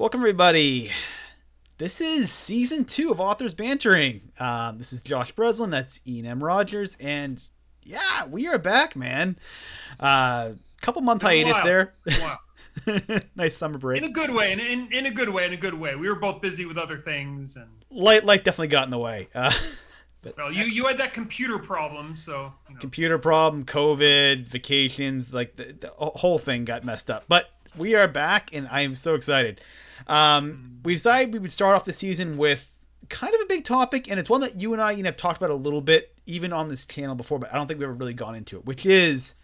Welcome, everybody. This is season 2 of Authors Bantering. This is Josh Bresslin. That's Ian M. Rogers. And yeah, we are back, man. Couple month Been a hiatus while. there. Been a while. Nice summer In a break. good way. In a good way. In a good way. We were both busy with other things, and Life definitely got in the way. But well, you had that computer problem, so computer problem, COVID, vacations, like the whole thing got messed up. But we are back, and I am so excited. We decided we would start off the season with kind of a big topic, and it's one that you and I have talked about a little bit, even on this channel before, but I don't think we've ever really gone into it, which is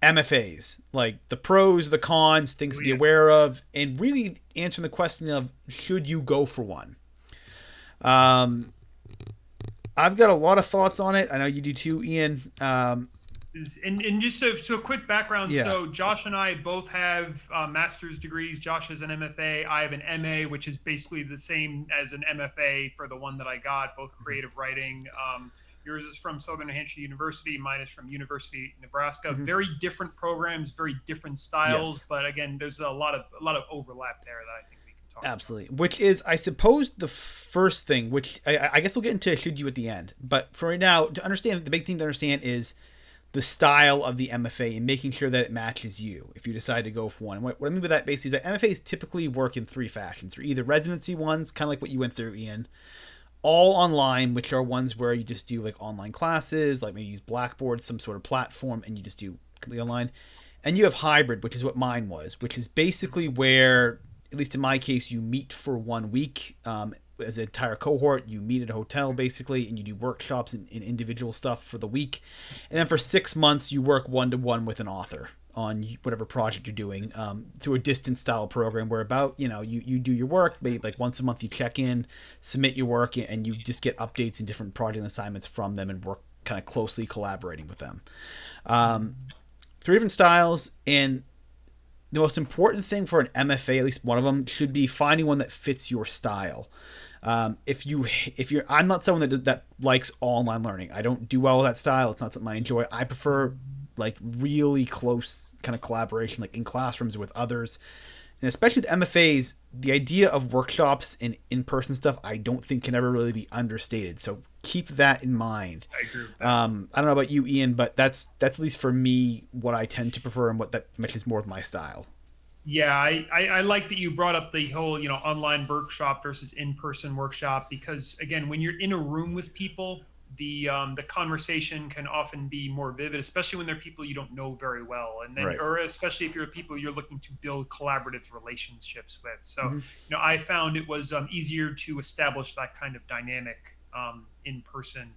MFAs, like the pros, the cons, things oh to be yes. aware of, and really answering the question of should you go for one. Um, I've got a lot of thoughts on it. I know you do too, Ian. And just so quick background. Yeah. So Josh and I both have master's degrees. Josh has an MFA. I have an MA, which is basically the same as an MFA for the one that I got. Both creative writing. Yours is from Southern New Hampshire University. Mine is from University of Nebraska. Mm-hmm. Very different programs, very different styles. Yes. But again, there's a lot of overlap there that I think we can talk about. Absolutely. Which is, I suppose, the first thing, which I guess we'll get into should you at the end. But for right now, to understand, the big thing to understand is the style of the MFA and making sure that it matches you if you decide to go for one. And what I mean by that basically is that MFAs typically work in three fashions. They're either residency ones, kind of like what you went through, Ian, all online, which are ones where you just do like online classes, like maybe use Blackboard, some sort of platform, and you just do completely online. And you have hybrid, which is what mine was, which is basically where, at least in my case, you meet for 1 week as an entire cohort. You meet at a hotel basically, and you do workshops and individual stuff for the week. And then for 6 months, you work one to one with an author on whatever project you're doing through a distance style program where about you do your work, maybe like once a month you check in, submit your work, and you just get updates and different project assignments from them and work kind of closely collaborating with them. Three different styles, and the most important thing for an MFA, at least one of them, should be finding one that fits your style. If you're, I'm not someone that likes online learning. I don't do well with that style. It's not something I enjoy. I prefer like really close kind of collaboration, like in classrooms with others. And especially with MFAs, the idea of workshops and in-person stuff, I don't think can ever really be understated. So keep that in mind. I agree with that. I don't know about you, Ian, but that's at least for me what I tend to prefer and what that matches more with my style. Yeah, I like that you brought up the whole, online workshop versus in-person workshop because again, when you're in a room with people, the conversation can often be more vivid, especially when they're people you don't know very well, and then Right. or especially if you're people you're looking to build collaborative relationships with. So, Mm-hmm. I found it was easier to establish that kind of dynamic in person.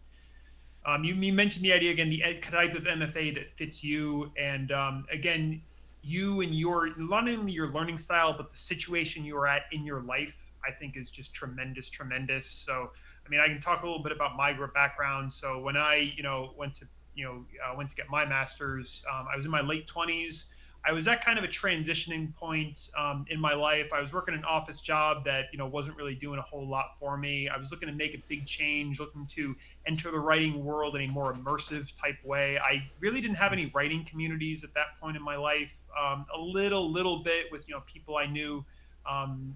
You mentioned the idea again, the type of MFA that fits you, and again, you and your not only your learning style, but the situation you're at in your life, I think is just tremendous, tremendous. So, I mean, I can talk a little bit about my background. So, when I went to get my master's, I was in my late 20s. I was at kind of a transitioning point in my life. I was working an office job that wasn't really doing a whole lot for me. I was looking to make a big change, looking to enter the writing world in a more immersive type way. I really didn't have any writing communities at that point in my life. A little bit with people I knew, and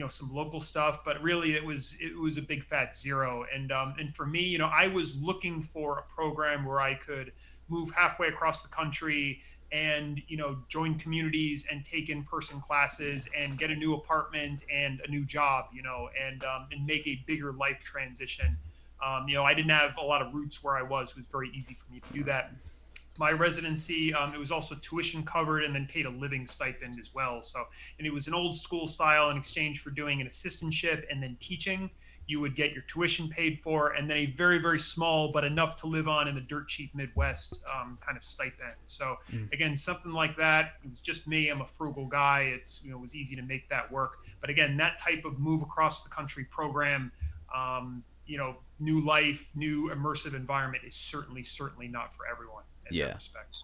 some local stuff, but really it was a big fat zero. And for me, I was looking for a program where I could move halfway across the country and join communities and take in-person classes and get a new apartment and a new job, and make a bigger life transition. I didn't have a lot of roots where I was. It was very easy for me to do that. My residency, it was also tuition covered and then paid a living stipend as well. So, and it was an old school style. In exchange for doing an assistantship and then teaching, you would get your tuition paid for, and then a very, very small but enough to live on in the dirt cheap Midwest kind of stipend. So Mm. again, something like that. It was just me. I'm a frugal guy. It was easy to make that work. But again, that type of move across the country program, new life, new immersive environment is certainly not for everyone in that Yeah. respect.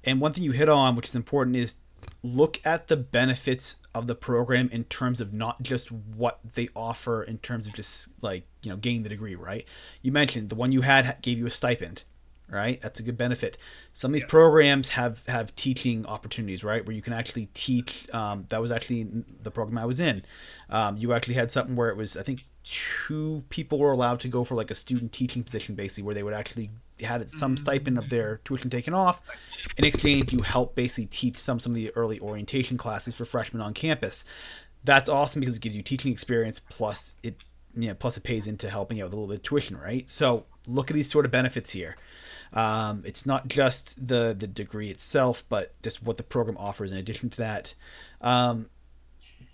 And one thing you hit on, which is important, is look at the benefits of the program in terms of not just what they offer in terms of just like, gaining the degree, right? You mentioned the one you had gave you a stipend. right? That's a good benefit. Some of these Yes. programs have teaching opportunities, right, where you can actually teach. That was actually the program I was in. You actually had something where it was, I think, two people were allowed to go for like a student teaching position, basically, where they would actually had some stipend of Mm, their tuition taken off. nice. In exchange, you help basically teach some of the early orientation classes for freshmen on campus. That's awesome because it gives you teaching experience plus it pays into helping out with a little bit of tuition, right? So look at these sort of benefits here. It's not just the degree itself, but just what the program offers in addition to that. Um,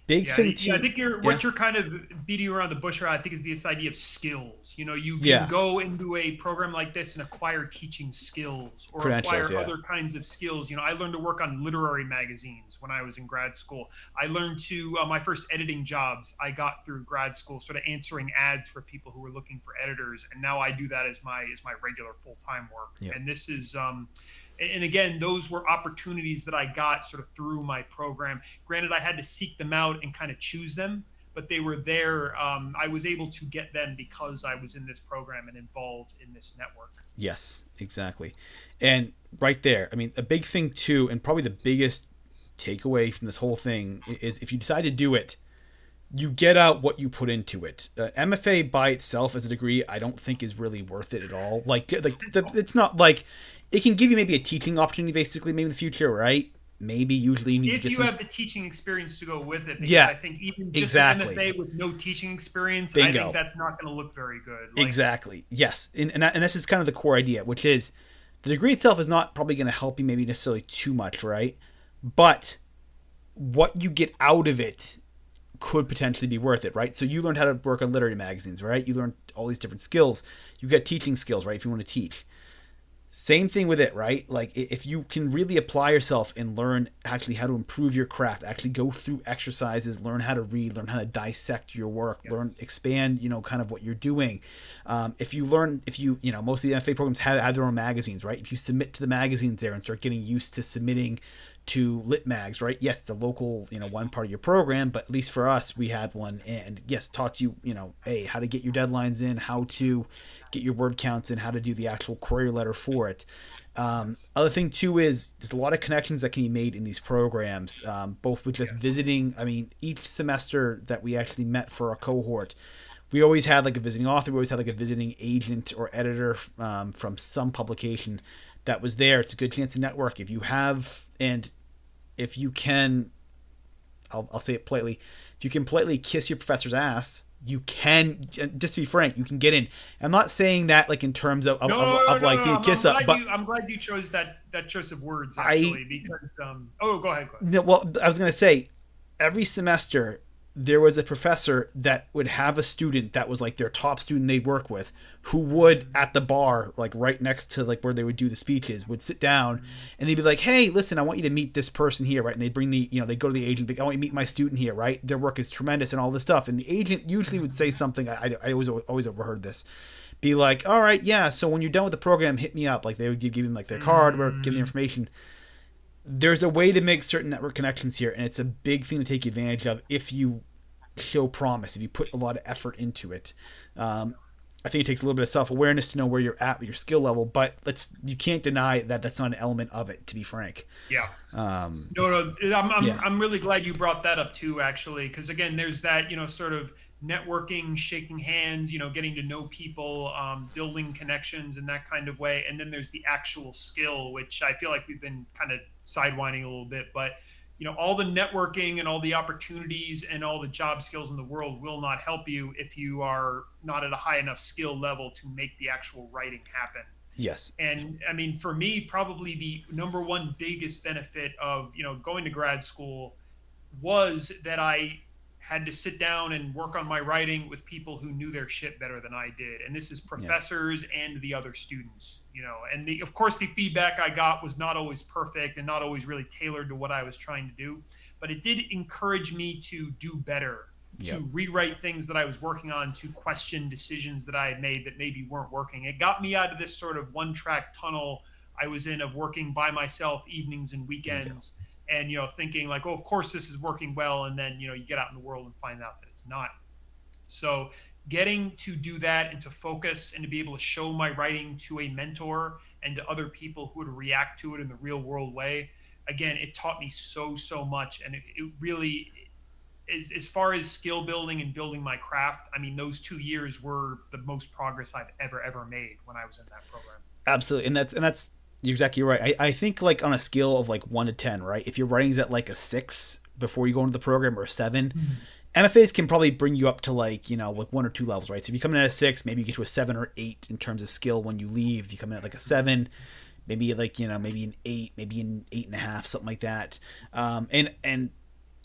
Big Yeah, thing yeah. I too. think you're Yeah, what you're kind of beating around the bush around. I think is this idea of skills. You know, you can yeah. go into a program like this and acquire teaching skills or Credentials. acquire Yeah, other kinds of skills. You know, I learned to work on literary magazines when I was in grad school. I learned to my first editing jobs I got through grad school, sort of answering ads for people who were looking for editors, and now I do that as my regular full time work. yeah. And this is and again, those were opportunities that I got sort of through my program. Granted, I had to seek them out and kind of choose them, but they were there. I was able to get them because I was in this program and involved in this network. Yes, exactly. And right there, I mean, a big thing too, and probably the biggest takeaway from this whole thing is if you decide to do it, you get out what you put into it. MFA by itself as a degree, I don't think is really worth it at all. It's not like it can give you maybe a teaching opportunity, basically, maybe in the future, right? Maybe usually you need to If get you some. have the teaching experience to go with it, because Yeah, I think even just an exactly. MFA with no teaching experience, I think Bingo. that's not going to look very good. Like, Exactly. Yes, and this is kind of the core idea, which is the degree itself is not probably going to help you maybe necessarily too much, right? But what you get out of it could potentially be worth it, right? So you learned how to work on literary magazines, right? You learned all these different skills. You got teaching skills, right? If you want to teach. Same thing with it, right? Like if you can really apply yourself and learn actually how to improve your craft, actually go through exercises, learn how to read, learn how to dissect your work, learn yes, expand, kind of what you're doing. If you most of the MFA programs have their own magazines, right? If you submit to the magazines there and start getting used to submitting to lit mags, right? Yes, it's a local, one part of your program, but at least for us, we had one, and yes, taught you, how to get your deadlines in, how to get your word counts in, how to do the actual query letter for it. yes, Other thing too is there's a lot of connections that can be made in these programs, both with just yes, visiting. I mean, each semester that we actually met for a cohort, we always had like a visiting author, we always had like a visiting agent or editor from some publication that was there. It's a good chance to network if you have, and if you can, I'll say it politely, if you can politely kiss your professor's ass, you can, just to be frank, you can get in. I'm not saying that like in terms of no, no, no, no, like no. the kiss up, but I'm glad you chose that choice of words I actually because oh, go ahead, go ahead. no, well, I was gonna say every semester there was a professor that would have a student that was like their top student they'd work with, who would at the bar, like right next to like where they would do the speeches, would sit down and they'd be like, hey, listen, I want you to meet this person here, right? And they'd bring they go to the agent, I want you to meet my student here, right? Their work is tremendous and all this stuff. And the agent usually would say something, I always overheard this, be like, all right, yeah, so when you're done with the program, hit me up. Like they would give him like their card or give them the Mm, information. There's a way to make certain network connections here, and it's a big thing to take advantage of if you show promise, if you put a lot of effort into it. Um, I think it takes a little bit of self awareness to know where you're at with your skill level, but you can't deny that that's not an element of it. To be frank, yeah. um, No, no, yeah, I'm really glad you brought that up too, actually, because again, there's that, sort of networking, shaking hands, getting to know people, building connections in that kind of way. And then there's the actual skill, which I feel like we've been kind of sidewinding a little bit, but all the networking and all the opportunities and all the job skills in the world will not help you if you are not at a high enough skill level to make the actual writing happen. yes, And I mean, for me, probably the number one biggest benefit of going to grad school was that I had to sit down and work on my writing with people who knew their shit better than I did. And this is yeah, professors and the other students, and of course the feedback I got was not always perfect and not always really tailored to what I was trying to do, but it did encourage me to do better, yep, to rewrite things that I was working on, to question decisions that I had made that maybe weren't working. It got me out of this sort of one track tunnel I was in of working by myself evenings and bingo, weekends and thinking like, oh, of course this is working well, and then you get out in the world and find out that it's not. So getting to do that and to focus and to be able to show my writing to a mentor and to other people who would react to it in the real world way, again, it taught me so much. And it really, as far as skill building and building my craft, I mean, those 2 years were the most progress I've ever made when I was in that program. Absolutely, and that's you're exactly right. I think like on a scale of like 1 to 10, right? If your writing's at like a 6 before you go into the program or a 7, Mm-hmm. MFAs can probably bring you up to like like 1 or 2 levels, right? So if you come in at a 6, maybe you get to a 7 or 8 in terms of skill when you leave. If you come in at like a 7, maybe like maybe an 8, maybe an 8.5, something like that. And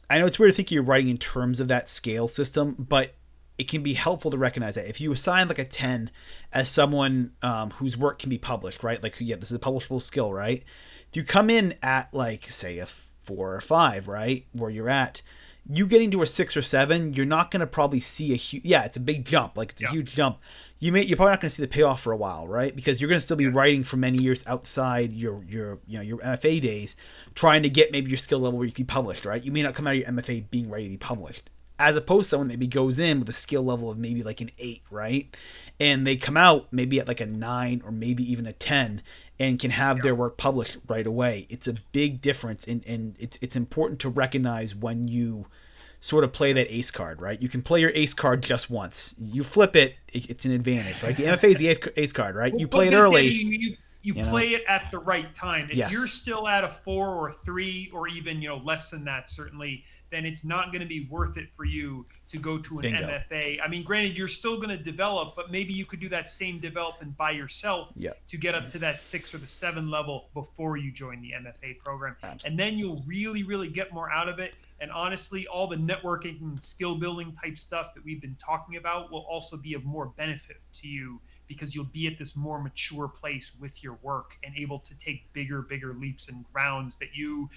I know it's weird to think you're writing in terms of that scale system, but it can be helpful to recognize that if you assign like a 10 as someone whose work can be published, right? Like, yeah, this is a publishable skill, right? If you come in at like, say, a 4 or 5, right, where you're at, you getting to a 6 or 7, you're not going to probably see a huge, yeah, it's a big jump, like it's a Yeah. huge jump. You're probably not going to see the payoff for a while, right? Because you're going to still be Yes. writing for many years outside your MFA days, trying to get maybe your skill level where you can be published, right? You may not come out of your MFA being ready to be published, as opposed to someone that maybe goes in with a skill level of maybe like an 8, right? And they come out maybe at like a 9 or maybe even a 10 and can have Yeah. their work published right away. It's a big difference, and it's important to recognize when you sort of play that Yes. ace card, right? You can play your ace card just once. You flip it, it's an advantage, right? The MFA is the ace card, right? You play But it then again, early, you you know. play it at the right time. If you're Yes. still at a 4 or 3 or even less than that, certainly, then it's not going to be worth it for you to go to an Bingo. MFA. I mean, granted, you're still going to develop, but maybe you could do that same development by yourself Yeah. to get up to that 6 or the 7 level before you join the MFA program, Absolutely. and then you'll really get more out of it. And honestly, all the networking and skill building type stuff that we've been talking about will also be of more benefit to you because you'll be at this more mature place with your work and able to take bigger leaps and grounds that you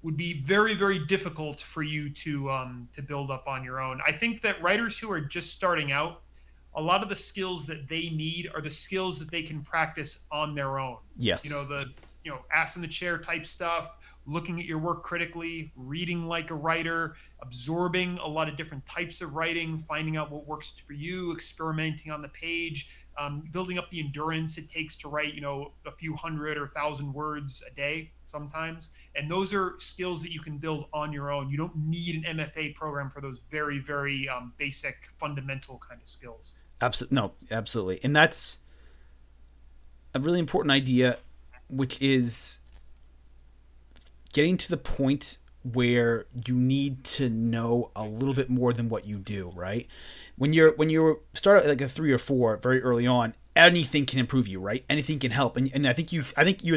would be very difficult for you to build up on your own. I think that writers who are just starting out, a lot of the skills that they need are the skills that they can practice on their own. Yes. The ass in the chair type stuff, looking at your work critically, reading like a writer, absorbing a lot of different types of writing, finding out what works for you, experimenting on the page, building up the endurance it takes to write, a few hundred or thousand words a day sometimes. And those are skills that you can build on your own. You don't need an MFA program for those very basic, fundamental kind of skills. Absolutely. No, absolutely. And that's a really important idea, which is getting to the point where you need to know a little bit more than what you do, right? When you start at like a 3 or 4 very early on, anything can improve you, right? Anything can help. And I think you as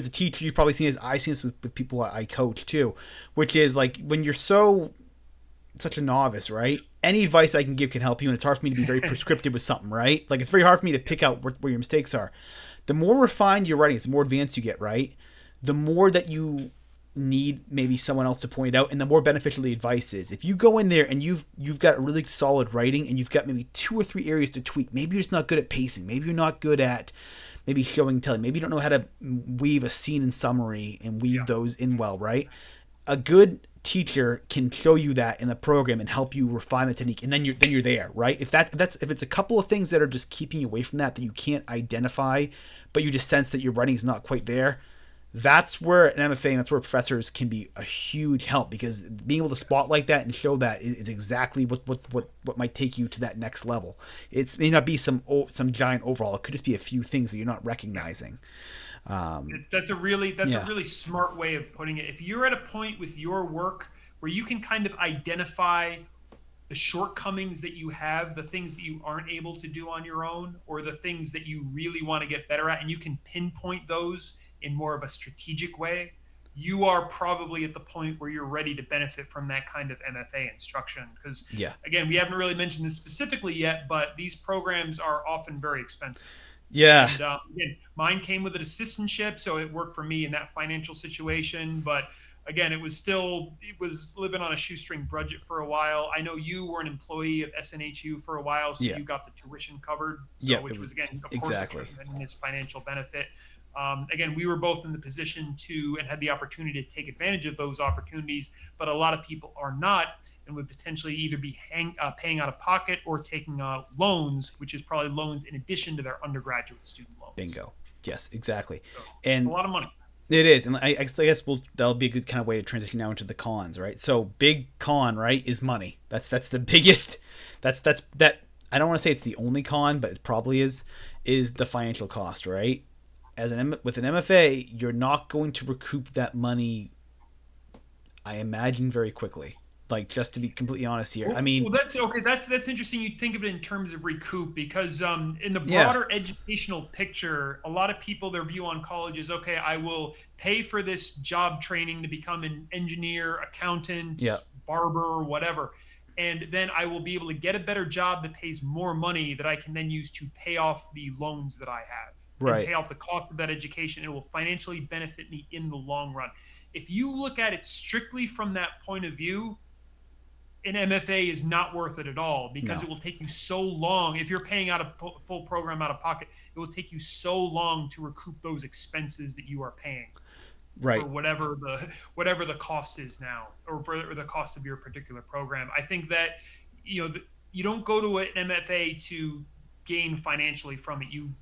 a teacher, you've probably seen this, I've seen this with people I coach too, which is like when you're such a novice, right? Any advice I can give can help you, and it's hard for me to be very prescriptive with something, right? Like it's very hard for me to pick out where your mistakes are. The more refined your writing is, the more advanced you get, right? The more that you need maybe someone else to point out, and the more beneficial the advice is. If you go in there and you've got really solid writing, and you've got maybe 2 or 3 areas to tweak, maybe you're just not good at pacing, maybe you're not good at maybe showing and telling, maybe you don't know how to weave a scene and summary and weave Yeah. those in well, right? A good teacher can show you that in the program and help you refine the technique, and then you're there, right? If it's a couple of things that are just keeping you away from that you can't identify, but you just sense that your writing is not quite there, that's where an MFA and that's where professors can be a huge help, because being able to Yes. spotlight that and show that is exactly what might take you to that next level. It may not be some giant overhaul. It could just be a few things that you're not Yeah. recognizing. Um, That's a yeah. really smart way of putting it. If you're at a point with your work where you can kind of identify the shortcomings that you have, the things that you aren't able to do on your own, or the things that you really want to get better at, and you can pinpoint those in more of a strategic way, you are probably at the point where you're ready to benefit from that kind of MFA instruction. Because Yeah. again, we haven't really mentioned this specifically yet, but these programs are often very expensive. Yeah. And again, mine came with an assistantship, so it worked for me in that financial situation. But again, it was living on a shoestring budget for a while. I know you were an employee of SNHU for a while, so Yeah. you got the tuition covered. So, Yep. It which was was again, of course, a exactly. tremendous financial benefit. Again, we were both in the position to and had the opportunity to take advantage of those opportunities, but a lot of people are not. and would potentially either be paying out of pocket or taking loans, which is probably loans in addition to their undergraduate student loans. Bingo. Yes, exactly. So it's a And lot of money. it is, and I guess that'll be a good kind of way to transition now into the cons, right? So big con, right, is money. That's the biggest. That I don't want to say it's the only con, but it probably is the financial cost, right? With an MFA, you're not going to recoup that money, I imagine, very quickly. Like, just to be completely honest here, I mean, Well, that's okay. That's interesting. You think of it in terms of recoup because in the yeah, broader educational picture, a lot of people their view on college is okay. I will pay for this job training to become an engineer, accountant, yeah, barber, whatever, and then I will be able to get a better job that pays more money that I can then use to pay off the loans that I have and right, pay off the cost of that education. It will financially benefit me in the long run. If you look at it strictly from that point of view, an MFA is not worth it at all because no, it will take you so long. If you're paying out a full program out of pocket, it will take you so long to recoup those expenses that you are paying for right, whatever the cost is now, or for the cost of your particular program. I think that you don't go to an MFA to gain financially from it. You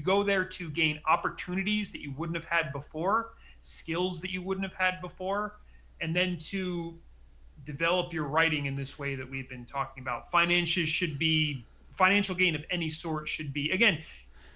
go there to gain opportunities that you wouldn't have had before, skills that you wouldn't have had before, and then to develop your writing in this way that we've been talking about. Financial gain of any sort should be, again,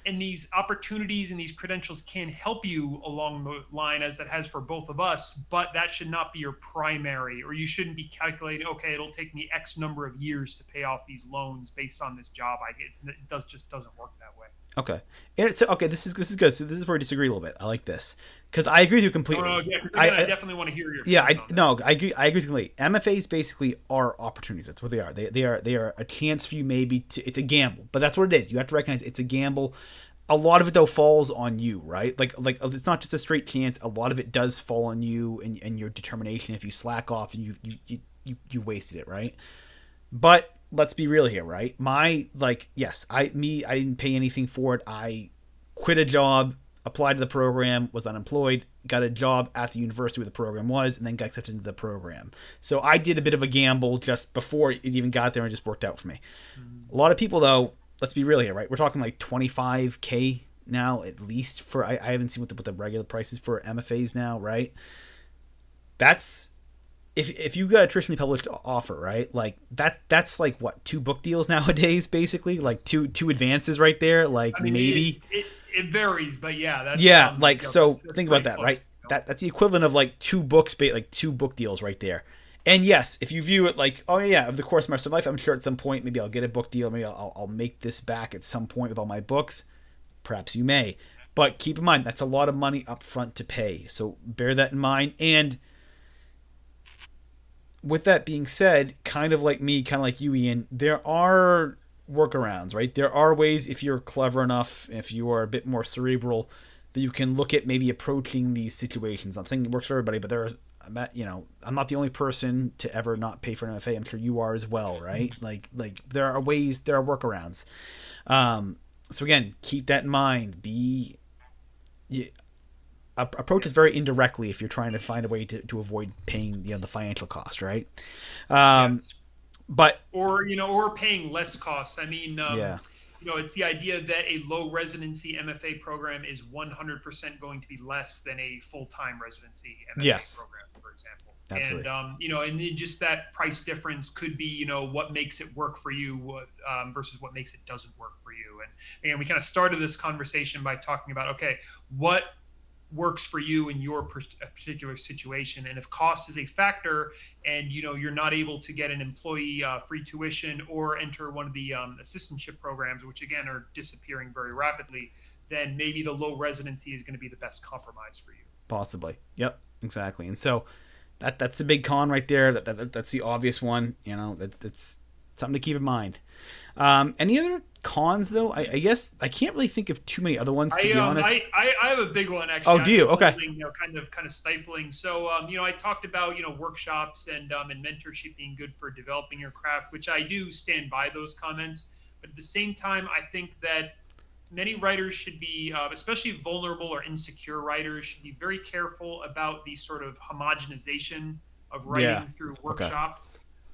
and these opportunities and these credentials can help you along the line as that has for both of us, but that should not be your primary, or you shouldn't be calculating, okay, it'll take me X number of years to pay off these loans based on this job I get. Just doesn't work that way. okay. And it's okay. This is good. So this is where we disagree a little bit. I like this because I agree with you No, no, completely. yeah, because again, I I definitely want to hear your Yeah, take on this. no, I agree completely. MFAs basically are opportunities. That's what they are. They are a chance for you maybe to. It's a gamble, but that's what it is. You have to recognize it's a gamble. A lot of it though falls on you, right? Like it's not just a straight chance. A lot of it does fall on you and your determination. If you slack off and you wasted it, right? But let's be real here, right? Yes, I didn't pay anything for it. I quit a job, applied to the program, was unemployed, got a job at the university where the program was, and then got accepted into the program. So I did a bit of a gamble just before it even got there, and it just worked out for me. A lot of people, though, let's be real here, right? We're talking like 25K now at least for I haven't seen what the regular price is for MFAs now, right? That's if you got a traditionally published offer, right? Like that's like what, two book deals nowadays, basically, like two advances right there, like I mean, it, maybe. it, it varies, but yeah, Yeah, like so that's think about pretty that, close. right? That's the equivalent of like like two book deals right there. And yes, if you view it like, oh yeah, over the course of my rest of life, I'm sure at some point maybe I'll get a book deal, maybe I'll make this back at some point with all my books. Perhaps you may, but keep in mind that's a lot of money up front to pay. So bear that in mind. And with that being said, kind of like me, kind of like you, Ian, there are workarounds, right? There are ways, if you're clever enough, if you are a bit more cerebral, that you can look at maybe approaching these situations. I'm saying it works for everybody, but I'm not the only person to ever not pay for an MFA. I'm sure you are as well, right? Like there are ways, there are workarounds. So again, keep that in mind. Approach is Yes. very indirectly if you're trying to find a way to avoid paying the financial cost, right? Um, Yes. but Or paying less costs. I mean, yeah, it's the idea that a low residency MFA program is 100% going to be less than a full time residency MFA yes, program, for example. And absolutely, and then just that price difference could be, what makes it work for you versus what makes it doesn't work for you. And again, we kind of started this conversation by talking about, okay, what works for you in your particular situation, and if cost is a factor and you're not able to get an employee free tuition or enter one of the assistantship programs, which again are disappearing very rapidly, then maybe the low residency is going to be the best compromise for you. possibly, yep, exactly. And so that's a big con right there. That's the obvious one. That's something to keep in mind. Any other cons though? I guess I can't really think of too many other ones, to I be um honest. I have a big one actually. Oh, do I've you? been Okay. holding, kind of stifling. So I talked about workshops and mentorship being good for developing your craft, which I do stand by those comments. But at the same time, I think that many writers should be, especially vulnerable or insecure writers, should be very careful about the sort of homogenization of Yeah. writing through Okay. workshop.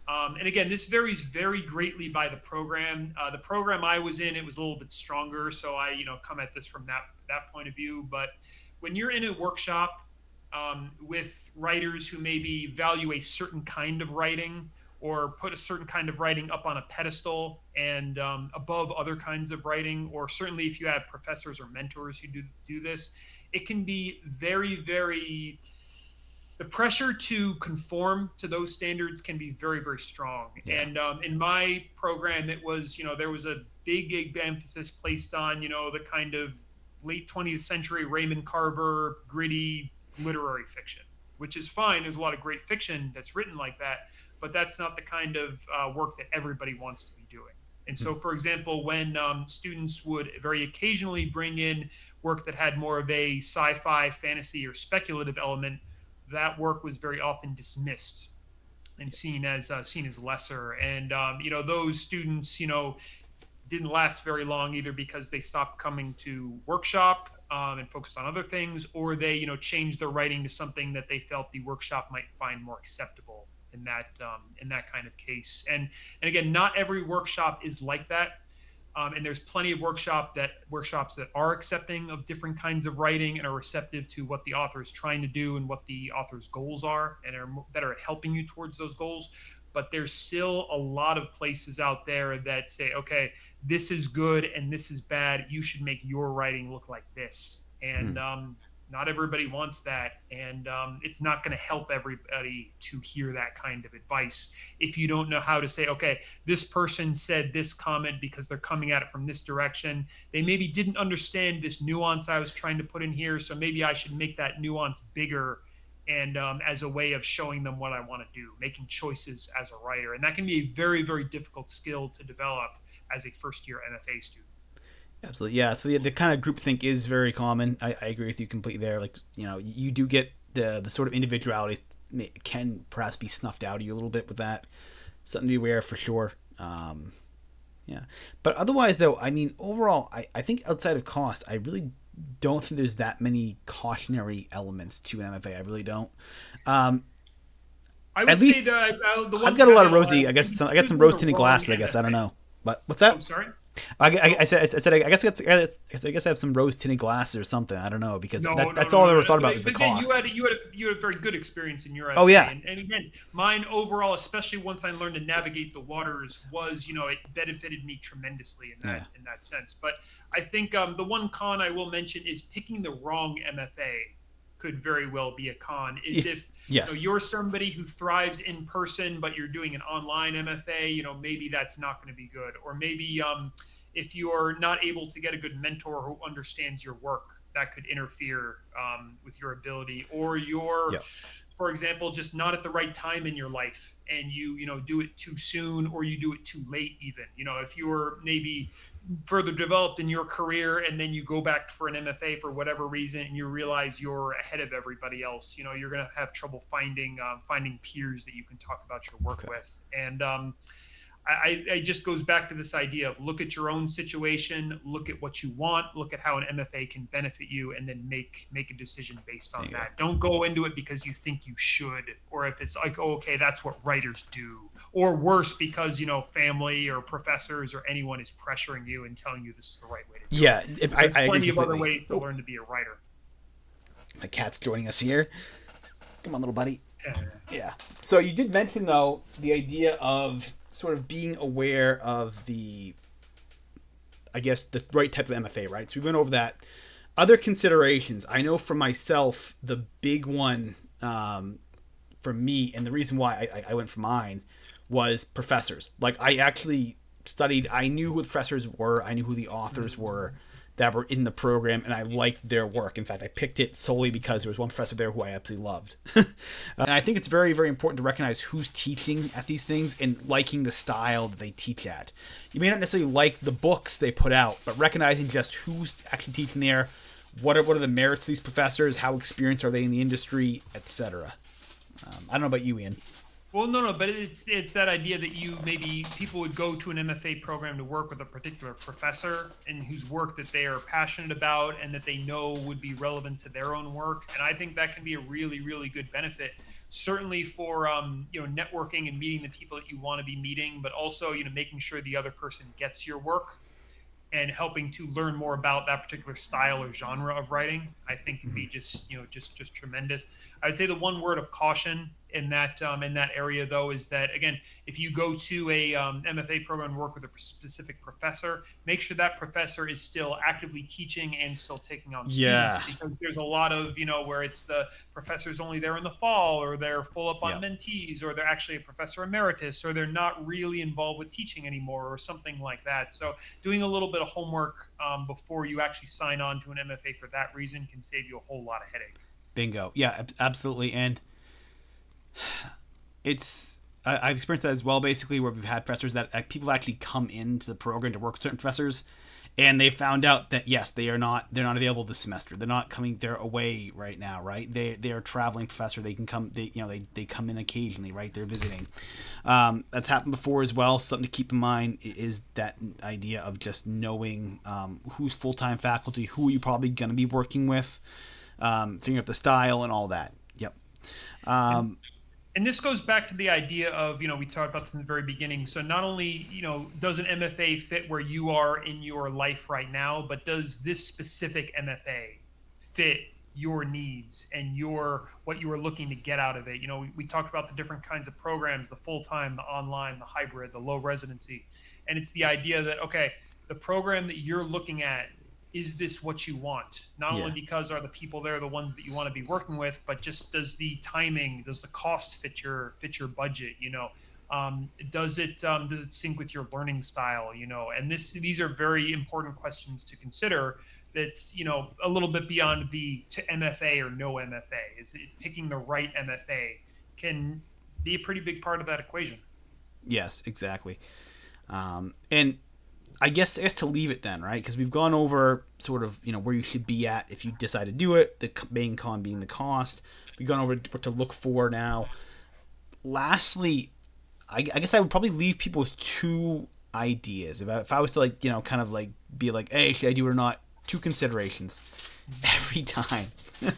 And again, this varies very greatly by the program. The program I was in, it was a little bit stronger, so I, come at this from that point of view. But when you're in a workshop with writers who maybe value a certain kind of writing or put a certain kind of writing up on a pedestal and above other kinds of writing, or certainly if you have professors or mentors who do this, it can be very, very the pressure to conform to those standards can be very, very strong. Yeah. And in my program, it was, there was a big emphasis placed on, the kind of late 20th century Raymond Carver, gritty literary fiction, which is fine. There's a lot of great fiction that's written like that, but that's not the kind of work that everybody wants to be doing. And so, for example, when students would very occasionally bring in work that had more of a sci-fi, fantasy, or speculative element, that work was very often dismissed and seen as lesser. And those students, didn't last very long either because they stopped coming to workshop and focused on other things, or they changed their writing to something that they felt the workshop might find more acceptable in that kind of case. And again, not every workshop is like that. And there's plenty of workshops that are accepting of different kinds of writing and are receptive to what the author is trying to do and what the author's goals are, and that are helping you towards those goals. But there's still a lot of places out there that say, okay, this is good and this is bad. You should make your writing look like this. And not everybody wants that. And it's not going to help everybody to hear that kind of advice if you don't know how to say, okay, this person said this comment because they're coming at it from this direction. They maybe didn't understand this nuance I was trying to put in here. So maybe I should make that nuance bigger, and as a way of showing them what I want to do, making choices as a writer. And that can be a very, very difficult skill to develop as a first-year MFA student. Absolutely. Yeah. So the kind of groupthink is very common. I agree with you completely there. Like, you do get the sort of individuality can perhaps be snuffed out of you a little bit with that. Something to be aware of for sure. Yeah. But otherwise, though, I mean, overall, I think outside of cost, I really don't think there's that many cautionary elements to an MFA. I really don't. I would At say least that the one I've got a lot of caveat, rosy. I guess I got some rose tinted glasses. I guess I don't know. But what's that? Oh, sorry. I said I guess I have some rose tinted glasses or something. I don't know because that's all I ever thought But about was the again, cost. you had a very good experience in your Oh MFA, yeah, and again, mine overall, especially once I learned to navigate the waters, was it benefited me tremendously in that sense. But I think the one con I will mention is picking the wrong MFA could very well be a con. Is if yes. you're somebody who thrives in person, but you're doing an online MFA, maybe that's not going to be good, or maybe if you're not able to get a good mentor who understands your work, that could interfere with your ability, or you're, for example, just not at the right time in your life, and you do it too soon, or you do it too late even. If you're maybe further developed in your career and then you go back for an MFA for whatever reason and you realize you're ahead of everybody else, you're going to have trouble finding peers that you can talk about your work with. And I just goes back to this idea of look at your own situation, look at what you want, look at how an MFA can benefit you, and then make a decision based on that. Don't go into it because you think you should, or if it's like, oh, okay, that's what writers do, or worse, because family or professors or anyone is pressuring you and telling you this is the right way to do it. There's plenty agree of other ways to learn to be a writer. My cat's joining us here. Come on, little buddy. Yeah. So you did mention though the idea of sort of being aware of the right type of MFA, right? So we went over that. Other considerations. I know for myself, the big one for me, and the reason why I went for mine was professors. Like I actually studied, I knew who the professors were, I knew who the authors were that were in the program, and I liked their work. In fact, I picked it solely because there was one professor there who I absolutely loved. And I think it's very, very important to recognize who's teaching at these things and liking the style that they teach at. You may not necessarily like the books they put out, but recognizing just who's actually teaching there, what are the merits of these professors, how experienced are they in the industry, etc. I don't know about you, Ian. Well, no, but it's that idea that people would go to an MFA program to work with a particular professor and whose work that they are passionate about and that they know would be relevant to their own work. And I think that can be a really, really good benefit certainly for networking and meeting the people that you want to be meeting, but also making sure the other person gets your work and helping to learn more about that particular style or genre of writing, I think can be just tremendous. I would say the one word of caution in that area though is that, again, if you go to a MFA program and work with a specific professor, make sure that professor is still actively teaching and still taking on students, Yeah. because there's a lot of where it's the professor's only there in the fall, or they're full up on Yeah. mentees, or they're actually a professor emeritus, or they're not really involved with teaching anymore, or something like that. So doing a little bit of homework before you actually sign on to an MFA for that reason can save you a whole lot of headache. Bingo. Yeah, absolutely. And I've experienced that as well. Basically, where we've had professors that people actually come into the program to work with certain professors, and they found out that yes, they're not available this semester. They're not coming. They're away right now. Right. They are a traveling professor. They can come. They come in occasionally. Right. They're visiting. That's happened before as well. Something to keep in mind is that idea of just knowing who's full time faculty, who you're probably going to be working with, figuring out the style and all that. Yep. And Um, and this goes back to the idea of, we talked about this in the very beginning. So not only, does an MFA fit where you are in your life right now, but does this specific MFA fit your needs and what you are looking to get out of it? We talked about the different kinds of programs, the full-time, the online, the hybrid, the low residency. And it's the idea that, okay, the program that you're looking at, is this what you want? Not yeah. only because are the people there the ones that you want to be working with, but just does the timing, does the cost fit your budget? Does it sync with your learning style? And these are very important questions to consider. That's a little bit beyond the to MFA or no MFA. Is picking the right MFA can be a pretty big part of that equation. Yes, exactly. And I guess to leave it then, right? Because we've gone over sort of where you should be at if you decide to do it. The main con being the cost. We've gone over what to look for now. Lastly, I guess I would probably leave people with two ideas. If I was to kind of be like, hey, should I do it or not? Two considerations every time. All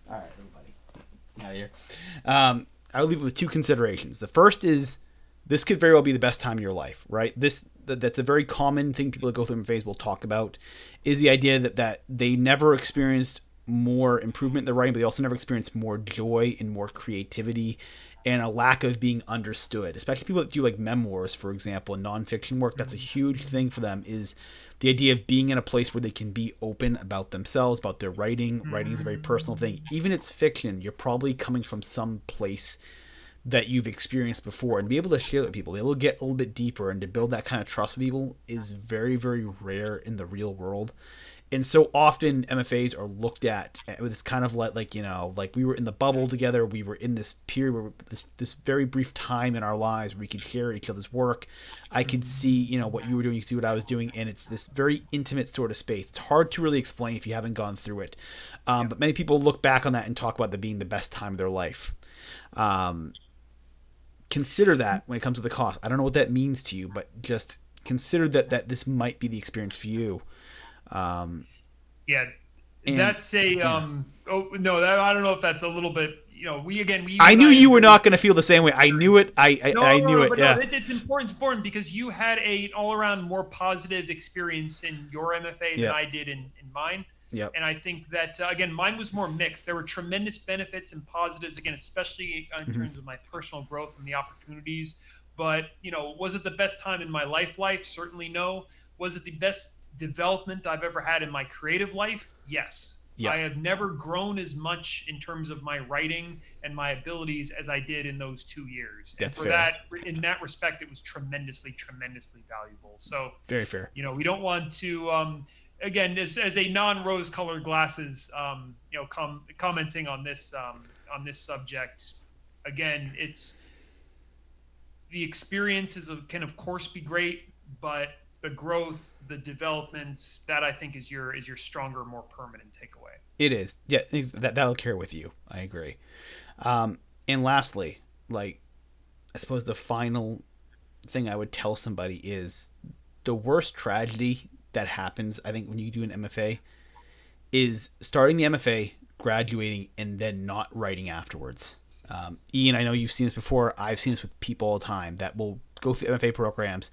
right, everybody, out of here. I would leave it with two considerations. The first is this could very well be the best time of your life, right? That's a very common thing people that go through MFAs will talk about, is the idea that they never experienced more improvement in their writing, but they also never experienced more joy and more creativity and a lack of being understood. Especially people that do like memoirs, for example, and nonfiction work. That's a huge thing for them, is the idea of being in a place where they can be open about themselves, about their writing. Writing is a very personal thing. Even if it's fiction, you're probably coming from some place that you've experienced before, and be able to share it with people, be able to get a little bit deeper and to build that kind of trust with people is very, very rare in the real world. And so often MFAs are looked at with this kind of like we were in the bubble together. We were in this period where this very brief time in our lives where we could share each other's work. I could see, what you were doing, you could see what I was doing. And it's this very intimate sort of space. It's hard to really explain if you haven't gone through it. But many people look back on that and talk about that being the best time of their life. Consider that when it comes to the cost. I don't know what that means to you, but just consider that this might be the experience for you. Yeah, And that's a yeah. oh no, I don't know if that's a little bit, we I you and knew I you were agree. not going to feel the same way. I knew it. I No, knew no, it. but no, Yeah. it's important because you had a all around more positive experience in your MFA than Yeah. I did in mine. Yep. And I think that, again, mine was more mixed. There were tremendous benefits and positives, again, especially in Mm-hmm. terms of my personal growth and the opportunities. But, was it the best time in my life? Certainly no. Was it the best development I've ever had in my creative life? Yes. I Yep. have never grown as much in terms of my writing and my abilities as I did in those 2 years. And That's for fair. that, in that respect, it was tremendously, tremendously valuable. So, Very fair. we don't want to, again, as a non-rose colored glasses, commenting on this subject. Again, it's the experiences can of course be great, but the growth, the development, that I think is your stronger, more permanent takeaway. It is. Yeah. That'll carry with you. I agree. And lastly, I suppose the final thing I would tell somebody is the worst tragedy that happens, I think, when you do an MFA is starting the MFA, graduating and then not writing afterwards. Ian, I know you've seen this before. I've seen this with people all the time that will go through MFA programs,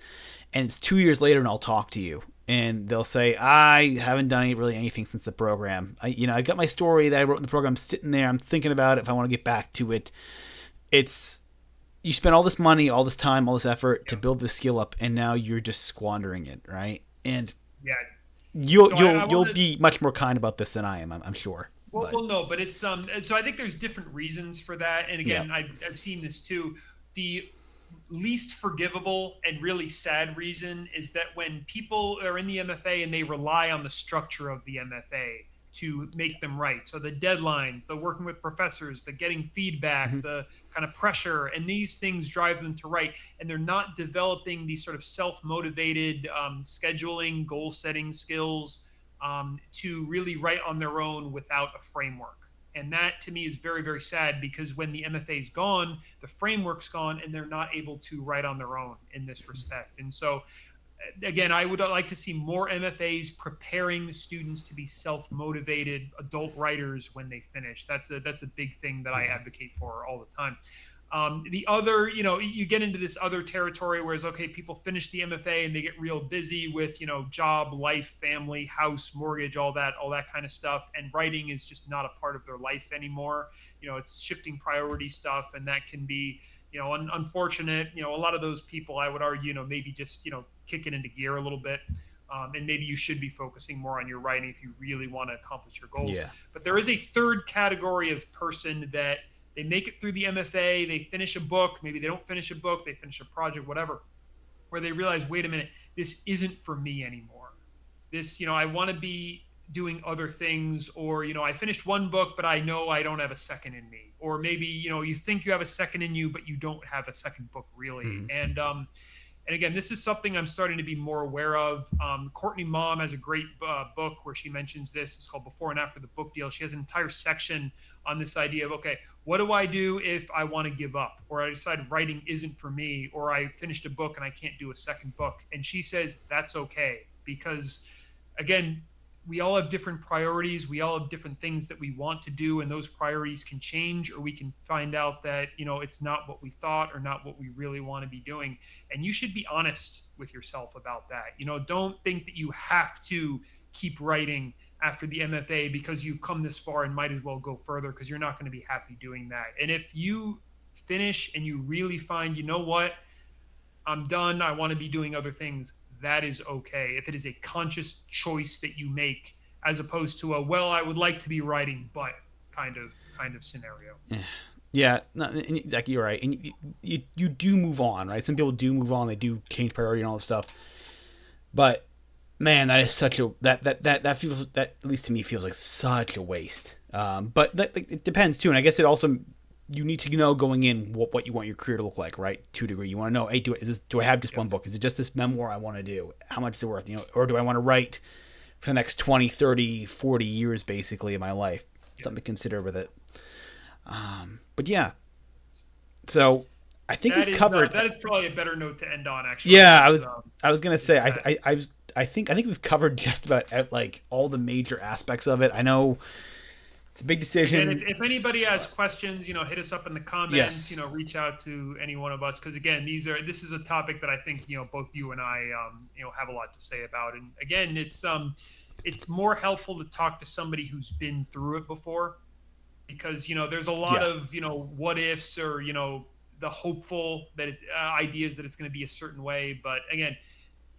and it's 2 years later, and I'll talk to you, and they'll say, "I haven't done really anything since the program. I got my story that I wrote in the program sitting there. I'm thinking about it if I want to get back to it." It's you spend all this money, all this time, all this effort to build this skill up, and now you're just squandering it, right? And Yeah. you'll be much more kind about this than I am. I'm sure. Well, no, but it's so I think there's different reasons for that, and again, Yeah. I've seen this too. The least forgivable and really sad reason is that when people are in the MFA and they rely on the structure of the MFA to make them right. So the deadlines, the working with professors, the getting feedback, the kind of pressure, and these things drive them to write. And they're not developing these sort of self-motivated scheduling, goal-setting skills to really write on their own without a framework. And that to me is very, very sad, because when the MFA is gone, the framework's gone, and they're not able to write on their own in this respect. And so, again, I would like to see more MFAs preparing the students to be self-motivated adult writers when they finish. That's a big thing that I advocate for all the time. The other, you get into this other territory, whereas, okay, people finish the MFA and they get real busy with, job, life, family, house, mortgage, all that kind of stuff. And writing is just not a part of their life anymore. It's shifting priority stuff, and that can be, unfortunate. A lot of those people, I would argue, maybe just, kick it into gear a little bit. And maybe you should be focusing more on your writing if you really want to accomplish your goals. Yeah. But there is a third category of person that they make it through the MFA, they finish a book, maybe they don't finish a book, they finish a project, whatever, where they realize, wait a minute, this isn't for me anymore. This, I want to be doing other things, or, I finished one book, but I know I don't have a second in me. Or maybe, you think you have a second in you, but you don't have a second book really. And again, this is something I'm starting to be more aware of. Courtney Mom has a great book where she mentions this. It's called Before and After the Book Deal. She has an entire section on this idea of, okay, what do I do if I want to give up, or I decide writing isn't for me, or I finished a book and I can't do a second book? And she says that's okay, because, again, we all have different priorities. We all have different things that we want to do, and those priorities can change, or we can find out that, it's not what we thought or not what we really want to be doing. And you should be honest with yourself about that. Don't think that you have to keep writing after the MFA because you've come this far and might as well go further, because you're not going to be happy doing that. And if you finish and you really find, you know what, I'm done, I want to be doing other things, that is okay. If it is a conscious choice that you make, as opposed to a, well, I would like to be writing, but kind of scenario. Yeah, no, exactly, you're right. And you do move on, right? Some people do move on, they do change priority and all this stuff. But man, that is such a that feels, that at least to me feels like such a waste. But it depends too, and I guess it also, you need to know going in what you want your career to look like, right? To a degree, you want to know, hey, do I have just one book? Is it just this memoir I want to do? How much is it worth? Or do I want to write for the next 20, 30, 40 years basically of my life? Something to consider with it. But yeah, so I think we've covered. That is probably a better note to end on, actually. Yeah, I was gonna say I think we've covered just about like all the major aspects of it. I know it's a big decision. And if anybody has questions, hit us up in the comments. Yes. Reach out to any one of us, because again, this is a topic that I think both you and I have a lot to say about. And again, it's more helpful to talk to somebody who's been through it before, because there's a lot of what ifs, or the hopeful that it's ideas that it's going to be a certain way. But again,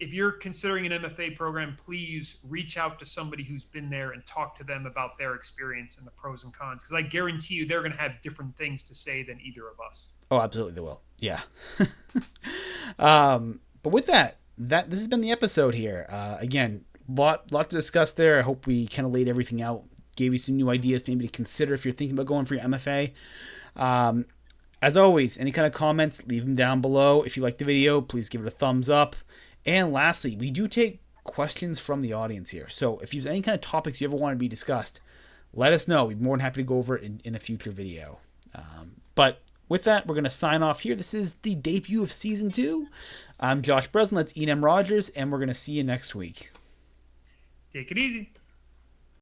if you're considering an MFA program, please reach out to somebody who's been there and talk to them about their experience and the pros and cons, because I guarantee you they're going to have different things to say than either of us. Oh, absolutely they will. Yeah. But with that this has been the episode here. Again, lot to discuss there. I hope we kind of laid everything out, gave you some new ideas maybe to consider if you're thinking about going for your MFA. As always, any kind of comments, leave them down below. If you like the video, please give it a thumbs up. And lastly, we do take questions from the audience here. So if you have any kind of topics you ever want to be discussed, let us know. We'd be more than happy to go over it in a future video. But with that, we're going to sign off here. This is the debut of Season 2. I'm Josh Bresslin. That's Ian M. Rogers, and we're going to see you next week. Take it easy.